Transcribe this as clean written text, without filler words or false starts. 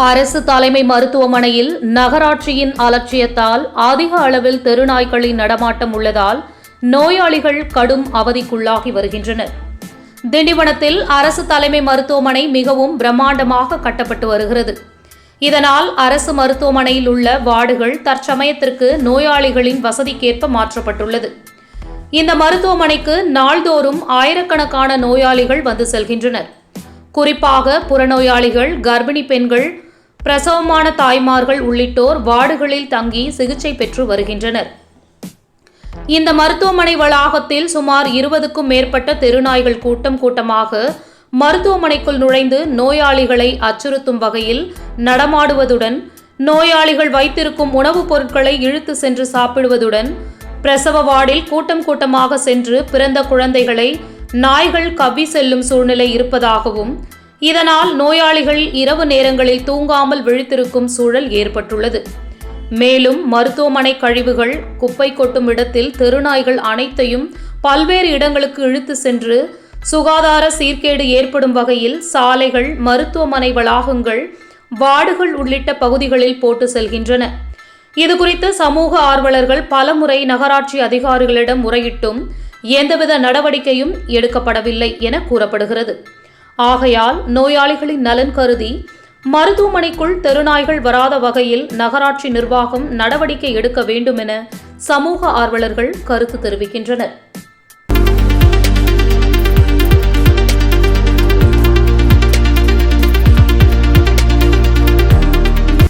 அரசு தலைமை மருத்துவமனையில் நகராட்சியின் அலட்சியத்தால் அதிக அளவில் தெருநாய்களின் நடமாட்டம் உள்ளதால் நோயாளிகள் கடும் அவதிக்குள்ளாகி வருகின்றனர். திண்டிவனத்தில் அரசு தலைமை மருத்துவமனை மிகவும் பிரம்மாண்டமாக கட்டப்பட்டு வருகிறது. இதனால் அரசு மருத்துவமனையில் உள்ள வார்டுகள் தற்சமயத்திற்கு நோயாளிகளின் வசதிக்கேற்ப மாற்றப்பட்டுள்ளது. இந்த மருத்துவமனைக்கு நாள்தோறும் ஆயிரக்கணக்கான நோயாளிகள் வந்து செல்கின்றனர். குறிப்பாக புறநோயாளிகள், கர்ப்பிணி பெண்கள், பிரசவமான தாய்மார்கள் உள்ளிட்டோர் வார்டுகளில் தங்கி சிகிச்சை பெற்று வருகின்றனர். இந்த மருத்துவமனை வளாகத்தில் சுமார் 20க்கும் மேற்பட்ட தெருநாய்கள் கூட்டமாக மருத்துவமனைக்குள் நுழைந்து நோயாளிகளை அச்சுறுத்தும் வகையில் நடமாடுவதுடன், நோயாளிகள் வைத்திருக்கும் உணவுப் பொருட்களை இழுத்து சென்று சாப்பிடுவதுடன், பிரசவ வார்டில் கூட்டமாக சென்று பிறந்த குழந்தைகளை நாய்கள் கவ்வி செல்லும் சூழ்நிலை இருப்பதாகவும், இதனால் நோயாளிகள் இரவு நேரங்களில் தூங்காமல் விழித்திருக்கும் சூழல் ஏற்பட்டுள்ளது. மேலும் மருத்துவமனை கழிவுகள், குப்பை கொட்டும் இடத்தில் தெருநாய்கள் அனைத்தையும் பல்வேறு இடங்களுக்கு இழுத்து சென்று சுகாதார சீர்கேடு ஏற்படும் வகையில் சாலைகள், மருத்துவமனை வளாகங்கள், வார்டுகள் உள்ளிட்ட பகுதிகளில் போட்டு செல்கின்றன. இதுகுறித்து சமூக ஆர்வலர்கள் பலமுறை நகராட்சி அதிகாரிகளிடம் முறையிட்டும் எந்தவித நடவடிக்கையும் எடுக்கப்படவில்லை என கூறப்படுகிறது. ஆகையால் நோயாளிகளின் நலன் கருதி மருத்துவமனைக்குள் தெருநாய்கள் வராத வகையில் நகராட்சி நிர்வாகம் நடவடிக்கை எடுக்க வேண்டும் என சமூக ஆர்வலர்கள் கருத்து தெரிவிக்கின்றனர்.